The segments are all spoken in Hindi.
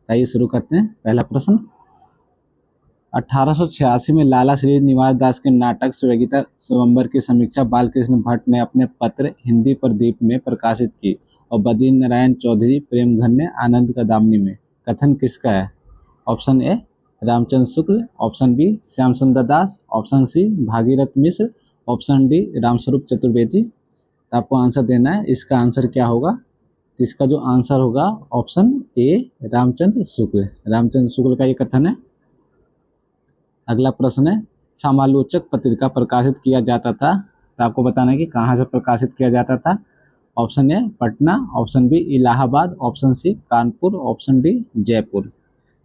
आइए शुरू करते हैं। पहला प्रश्न, 1886 में लाला श्रीनिवास दास के नाटक स्वैगिता स्वयंवर की समीक्षा बालकृष्ण भट्ट ने अपने पत्र हिंदी प्रदीप में प्रकाशित की और बद्री नारायण चौधरी प्रेमघन ने आनंद का दामिनी में। कथन किसका है? Option A Ramchandra Shukla, option B Shyam Sundar Das, option C Bhagirath Mishra, option D Ramswaroop Chaturvedi. आपको आंसर देना है। इसका आंसर क्या होगा? तो इसका जो आंसर होगा ऑप्शन ए रामचंद्र शुक्ल। रामचंद्र शुक्ल का ये कथन है। अगला प्रश्न है, समालोचक पत्रिका प्रकाशित किया जाता था, तो आपको बताना है कि कहाँ से प्रकाशित किया जाता था। Option A Patna, option B Allahabad, option C Kanpur, option D Jaipur.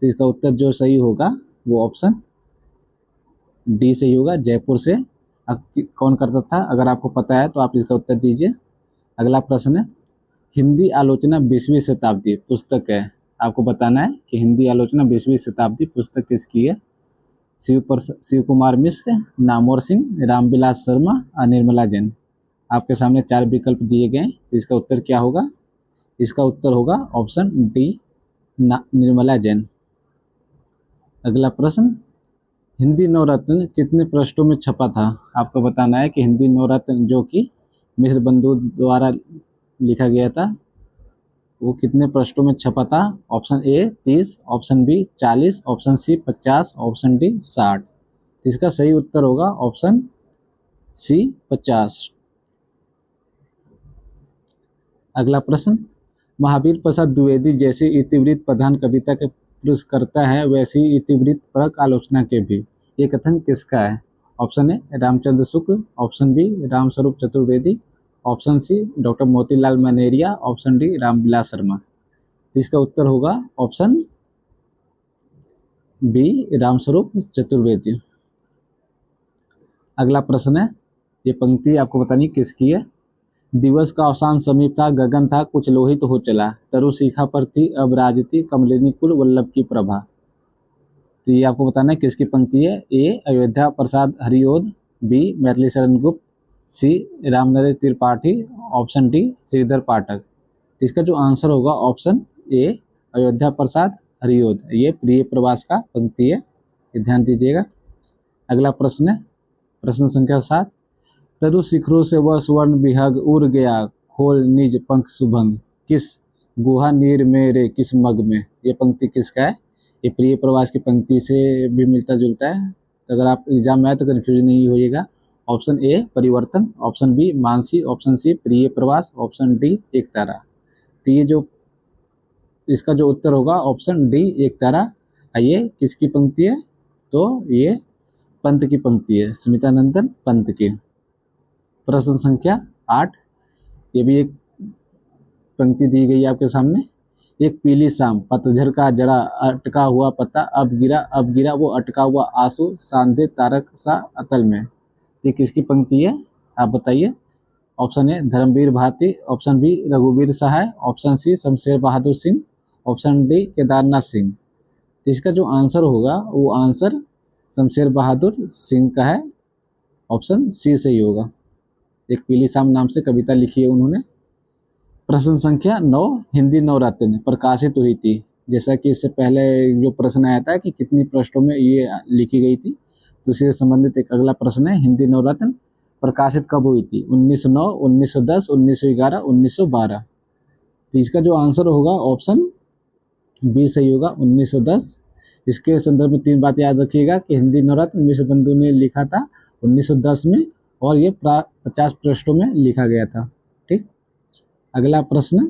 तो इसका उत्तर जो सही होगा वो ऑप्शन डी सही होगा, जयपुर से। अब कौन करता था? अगर आपको पता है तो आप इसका उत्तर दीजिए। अगला प्रश्न है, हिंदी आलोचना 20वीं शताब्दी पुस्तक है। आपको बताना है कि हिंदी आलोचना 20वीं शताब्दी पुस्तक किसकी है? शिव कुमार मिश्र, नामवर सिंह, रामविलास शर्मा और निर्मला जैन। आपके सामने 4 विकल्प दिए गए, तो इसका उत्तर क्या होगा? इसका उत्तर होगा ऑप्शन डी निर्मला जैन। अगला प्रश्न, हिंदी नवरत्न कितने पृष्ठों में छपा था? आपको बताना है कि हिंदी नवरत्न जो कि मिश्र बंधु द्वारा लिखा गया था वो कितने पृष्ठों में छपा था? Option A 30, option B 40, option C 50, option D 60। इसका सही उत्तर होगा ऑप्शन सी 50। अगला प्रश्न, महावीर प्रसाद द्विवेदी जैसी इतिवृत्त प्रधान कविता के पुरस्कर्ता है वैसी इतिवृत्त परक आलोचना के भी। ये कथन किसका है? Option A Ramchandra Shukla, option B Ramswaroop Chaturvedi, option C doctor Motilal Menaria, option D Ramvilas Sharma. इसका उत्तर होगा ऑप्शन बी रामस्वरूप चतुर्वेदी। अगला प्रश्न है, ये पंक्ति आपको बतानी किसकी है। दिवस का अवसान समीप था, गगन था कुछ लोहित हो चला, तरु शिखा पर थी अब राजती कमलिनी कुल वल्लभ की प्रभा। तो ये आपको बताना है किसकी पंक्ति है। ए अयोध्या प्रसाद हरिओध, बी मैथिली शरण गुप्त, सी रामनरेश त्रिपाठी, ऑप्शन डी श्रीधर पाठक। इसका जो आंसर होगा ऑप्शन ए अयोध्या प्रसाद हरिओध। ये प्रिय प्रवास का पंक्ति है, ये ध्यान दीजिएगा। अगला प्रश्न है प्रश्न संख्या 7, तरु शिखरों से वह स्वर्ण विहग उड़ गया खोल निज पंख सुभंग, किस गुहा नीर मेरे किस मग में। ये पंक्ति किसका है? ये प्रिय प्रवास की पंक्ति से भी मिलता जुलता है, तो अगर आप एग्जाम में आए तो कन्फ्यूज नहीं होइएगा। Option A Parivartan, option B Mansi, option C Priya Pravas, option D एक तारा। तो ये जो इसका जो उत्तर होगा ऑप्शन डी एक तारा। ये किसकी पंक्ति है? तो ये पंत की पंक्ति है, सुमितानंदन पंत की। प्रश्न संख्या 8, ये भी एक पंक्ति दी गई है आपके सामने। एक पीली शाम पतझड़ का जड़ा अटका हुआ पत्ता अब गिरा वो अटका हुआ आंसू सांधे तारक सा अतल में। ये किसकी पंक्ति है? आप बताइए। Option A Dharamvir Bharati, option B रघुवीर Sahay, option C Shamsher Bahadur Singh, option D Kedarnath Singh. तो इसका जो आंसर होगा वो आंसर शमशेर बहादुर सिंह का है, ऑप्शन सी सही होगा। एक पीली शाम नाम से कविता लिखी है उन्होंने। प्रश्न संख्या 9, हिंदी नवरत्न प्रकाशित हुई थी। जैसा कि इससे पहले जो प्रश्न आया था कि कितनी पृष्ठों में ये लिखी गई थी, तो इससे संबंधित एक अगला प्रश्न है, हिंदी नवरत्न प्रकाशित कब हुई थी? 1909, 1910, 1911, 1912। तो इसका जो आंसर होगा ऑप्शन बी सही होगा, 1910। इसके संदर्भ में 3 बात याद रखिएगा कि हिंदी नवरत्न मिश्र बंधु ने लिखा था 1910 में और ये 50 पृष्ठों में लिखा गया था। ठीक। अगला प्रश्न,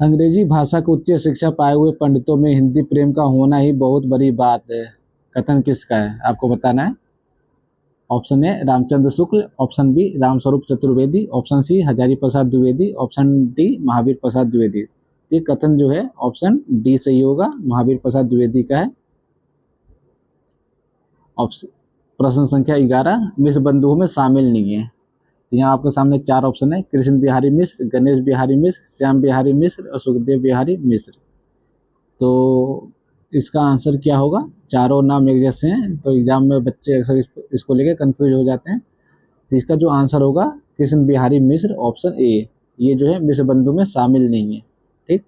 अंग्रेजी भाषा को उच्च शिक्षा पाए हुए पंडितों में हिंदी प्रेम का होना ही बहुत बड़ी बात है। कथन किसका है? आपको बताना है। Option A Ramchandra Shukla, option B Ramswaroop Chaturvedi, option C Hazari Prasad Dwivedi, option D Mahavir Prasad Dwivedi. ये कथन जो है ऑप्शन डी सही होगा, महावीर प्रसाद द्विवेदी का है। प्रश्न संख्या 11, मिश्र बंधुओं में शामिल नहीं है। तो यहाँ आपके सामने 4 ऑप्शन है, कृष्ण बिहारी मिश्र, गणेश बिहारी मिश्र, श्याम बिहारी मिश्र और सुखदेव बिहारी मिश्र। तो इसका आंसर क्या होगा? चारों नाम एक जैसे हैं, तो एग्जाम में बच्चे अक्सर इसको लेके कंफ्यूज हो जाते हैं। तो इसका जो आंसर होगा कृष्ण बिहारी मिश्र, ऑप्शन ए, ये जो है मिश्र बंधु में शामिल नहीं है। ठीक।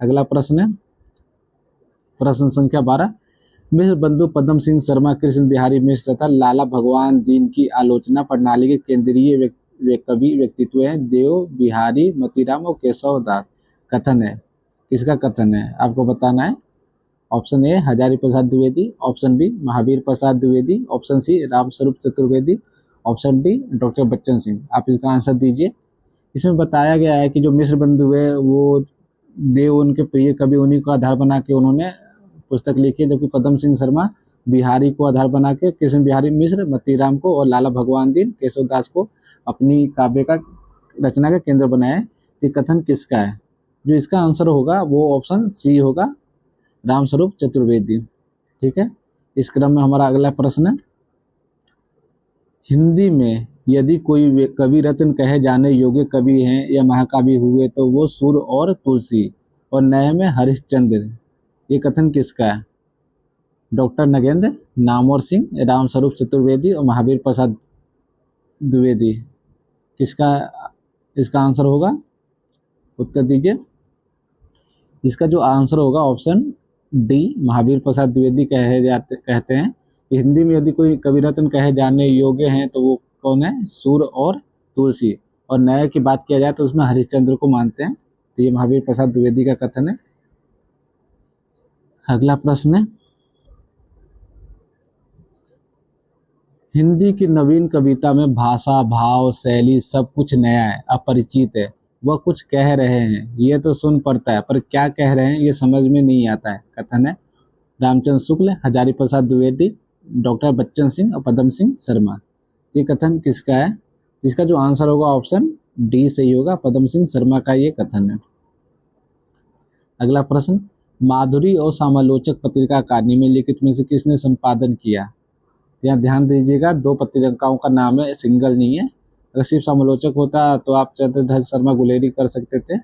अगला प्रश्न है, प्रश्न संख्या 12, मिश्र बंधु पद्म सिंह शर्मा, कृष्ण बिहारी मिश्र तथा लाला भगवान दीन की आलोचना प्रणाली के केंद्रीय कवि व्यक्तित्व हैं। देव बिहारी, मोतीराम और केशव दास। कथन है, किसका कथन है आपको बताना है। Option A Hazari Prasad Dwivedi, option B Mahavir Prasad Dwivedi, option C Ramswaroop Chaturvedi, option D doctor Bachchan Singh. आप इसका आंसर दीजिए। इसमें बताया गया है कि जो मिश्र बंधु है वो देव उनके प्रिय कवि, उन्हीं को आधार बना के उन्होंने पुस्तक लिखी है, जबकि पद्म सिंह शर्मा बिहारी को आधार बना के, कृष्ण बिहारी मिश्र मोतीराम को और लाला भगवान दीन केशव दास को अपनी काव्य का रचना का केंद्र बनाया है। ये कथन किसका है? जो इसका आंसर होगा वो ऑप्शन सी होगा, रामस्वरूप चतुर्वेदी। ठीक है, इस क्रम में हमारा अगला प्रश्न है, हिंदी में यदि कोई कवि रत्न कहे जाने योग्य कवि हैं या महाकवि हुए तो वो सूर और तुलसी, और नए में हरिश्चंद्र। ये कथन किसका है? डॉक्टर नगेंद्र, नामवर सिंह, रामस्वरूप चतुर्वेदी और महावीर प्रसाद द्विवेदी। किसका इसका आंसर होगा? उत्तर दीजिए। इसका जो आंसर होगा ऑप्शन डी, महावीर प्रसाद द्विवेदी कहते हैं। हिंदी में यदि कोई कवि रत्न कहे जाने योग्य हैं तो वो कौन है? सूर और तुलसी, और नए की बात किया जाए तो उसमें हरिश्चंद्र को मानते हैं। तो ये महावीर प्रसाद द्विवेदी का कथन है। अगला प्रश्न है, हिंदी की नवीन कविता में भाषा, भाव, शैली सब कुछ नया है, अपरिचित है। वह कुछ कह रहे हैं, ये तो सुन पड़ता है, पर क्या कह रहे हैं ये समझ में नहीं आता है। कथन है रामचंद्र शुक्ल, हजारी प्रसाद द्विवेदी, डॉक्टर बच्चन सिंह और पद्म सिंह शर्मा। ये कथन किसका है? इसका जो आंसर होगा ऑप्शन डी सही होगा, पद्म सिंह शर्मा का ये कथन है। अगला प्रश्न, माधुरी और समालोचक पत्रिका अकादमी में लिखित में से किसने संपादन किया? यहाँ ध्यान दीजिएगा, दो पत्रिकाओं का नाम है, सिंगल नहीं है। अगर सिर्फ समालोचक होता तो आप चंद्रधर शर्मा गुलेरी कर सकते थे,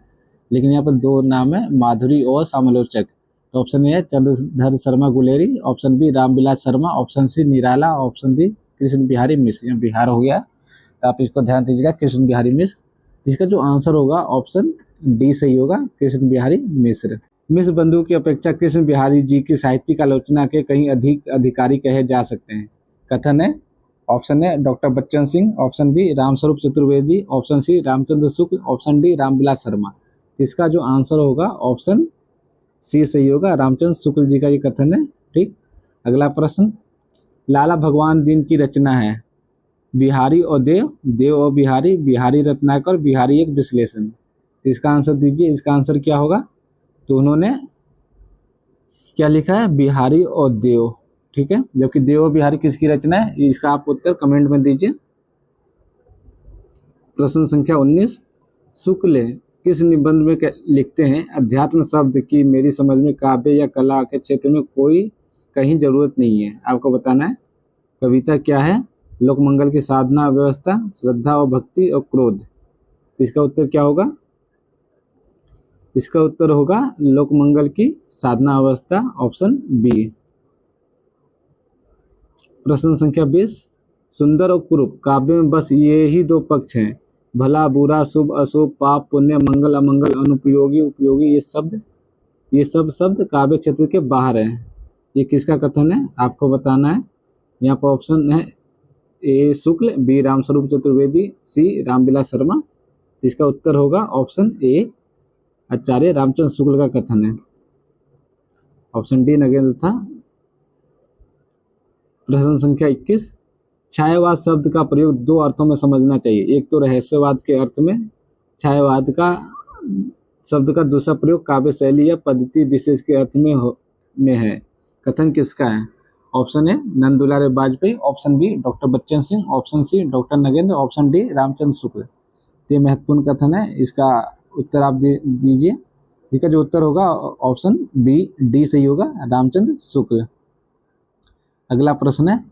लेकिन यहाँ पर दो नाम है, माधुरी और समालोचक। तो ऑप्शन ए है Chandradhar Sharma Guleri, option B Ramvilas Sharma, option C Nirala, option D Krishna Bihari Mishra. यहाँ बिहार हो गया, तो आप इसको ध्यान दीजिएगा, कृष्ण बिहारी मिश्र। जिसका जो आंसर होगा ऑप्शन डी सही होगा, कृष्ण बिहारी मिश्र। मिश्र बंधु की अपेक्षा कृष्ण बिहारी जी की साहित्यिक आलोचना के कहीं अधिक अधिकारी कहे जा सकते हैं। कथन है, ऑप्शन है doctor Bachchan Singh, option B Ramswaroop Chaturvedi, option C Ramchandra Shukla, option D Ramvilas Sharma. इसका जो आंसर होगा ऑप्शन सी सही होगा, रामचंद्र शुक्ल जी का ये कथन है। ठीक, अगला प्रश्न, लाला भगवान दीन की रचना है बिहारी और देव, देव और बिहारी, बिहारी रत्नाकर, बिहारी एक विश्लेषण। इसका आंसर दीजिए। इसका आंसर क्या होगा? तो उन्होंने क्या लिखा है? बिहारी और देव। ठीक है, जबकि देव और बिहारी किसकी रचना है? इसका आप उत्तर कमेंट में दीजिए। प्रश्न संख्या 19, शुक्ल किस निबंध में लिखते हैं, अध्यात्म शब्द की मेरी समझ में काव्य या कला के क्षेत्र में कोई कहीं जरूरत नहीं है। आपको बताना है कविता क्या है। लोकमंगल की साधना व्यवस्था, श्रद्धा और भक्ति और क्रोध। इसका उत्तर क्या होगा? इसका उत्तर होगा लोकमंगल की साधना अवस्था, ऑप्शन बी। प्रश्न संख्या 20, सुंदर और कुरूप काव्य में बस ये ही दो पक्ष हैं, भला बुरा, शुभ अशुभ, पाप पुण्य, मंगल अमंगल, अनुपयोगी उपयोगी। ये सब शब्द काव्य क्षेत्र के बाहर हैं। ये किसका कथन है आपको बताना है। यहाँ पर ऑप्शन है ए शुक्ल, बी रामस्वरूप चतुर्वेदी, सी रामविलास शर्मा। इसका उत्तर होगा ऑप्शन ए आचार्य रामचंद्र शुक्ल का कथन है, ऑप्शन डी नगेंद्र था। प्रश्न संख्या 21, छायावाद शब्द का प्रयोग दो अर्थों में समझना चाहिए। एक तो रहस्यवाद के अर्थ में छायावाद का शब्द का दूसरा प्रयोग काव्य शैली या पद्धति विशेष के अर्थ में है। कथन किसका है? Option A Nanddulare Vajpeyi, option B doctor Bachchan Singh, option C doctor Nagendra, option D Ramchandra Shukla. ये महत्वपूर्ण कथन है, इसका उत्तर आप दीजिए। इसका जो उत्तर होगा ऑप्शन बी डी सही होगा, रामचंद्र शुक्ल। अगला प्रश्न है,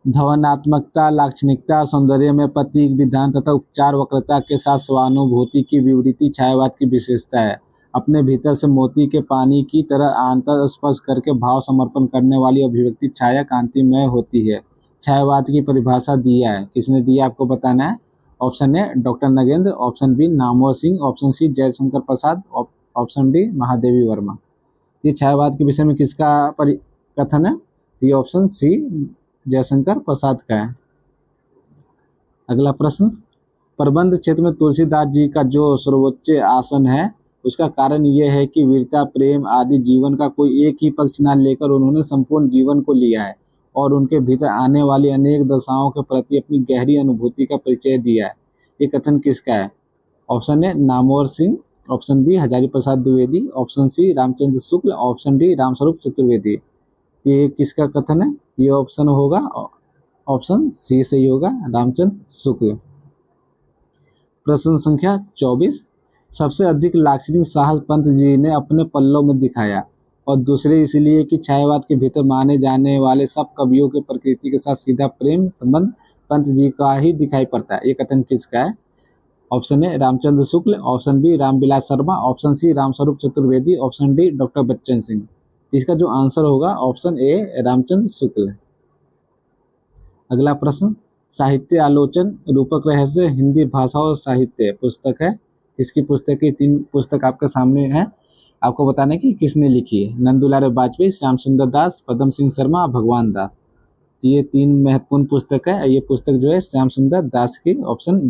ध्वन्यात्मकता, लाक्षणिकता, सौंदर्य में प्रतीक विधान तथा उपचार वक्रता के साथ स्वानुभूति की विवृति छायावाद की विशेषता है। अपने भीतर से मोती के पानी की तरह आंतर स्पर्श करके भाव समर्पण करने वाली अभिव्यक्ति छाया कांतिमय होती है। छायावाद की परिभाषा दिया है, किसने दिया आपको बताना है। Option A doctor Nagendra, option B Namvar Singh, option C Jaishankar Prasad, option D Mahadevi Verma. ये छायावाद के विषय में किसका कथन है? ये ऑप्शन सी जयशंकर प्रसाद का है। अगला प्रश्न, प्रबंध क्षेत्र में तुलसीदास जी का जो सर्वोच्च आसन है उसका कारण यह है कि वीरता, प्रेम आदि जीवन का कोई एक ही पक्ष न लेकर उन्होंने संपूर्ण जीवन को लिया है और उनके भीतर आने वाली अनेक दशाओं के प्रति अपनी गहरी अनुभूति का परिचय दिया है। ये कथन किसका है? Option A Namvar Singh, option B Hazari Prasad Dwivedi, option C Ramchandra Shukla, option D Ramswaroop Chaturvedi. ये किसका कथन है? ये ऑप्शन होगा ऑप्शन सी सही होगा, रामचंद्र शुक्ल। प्रश्न संख्या 24, सबसे अधिक लाक्षणिक साहस पंत जी ने अपने पल्लों में दिखाया और दूसरे इसलिए कि छायावाद के भीतर माने जाने वाले सब कवियों के प्रकृति के साथ सीधा प्रेम संबंध पंत जी का ही दिखाई पड़ता है। ये कथन किसका है? Option A Ramchandra Shukla, option B Ramvilas Sharma, option C Ramswaroop Chaturvedi, option D doctor Bachchan Singh. इसका जो आंसर होगा ऑप्शन ए रामचंद्र शुक्ल। अगला प्रश्न, साहित्य आलोचन रूपक रहस्य हिंदी भाषा और साहित्य पुस्तक है। इसकी पुस्तक की 3 पुस्तक आपके सामने है, आपको बताना है कि किसने लिखी है। नंदुलाल वाजपेयी, श्याम सुंदर दास, पदम सिंह शर्मा, भगवान दास। ये 3 महत्वपूर्ण पुस्तक है। ये पुस्तक जो है श्याम सुंदर दास की, ऑप्शन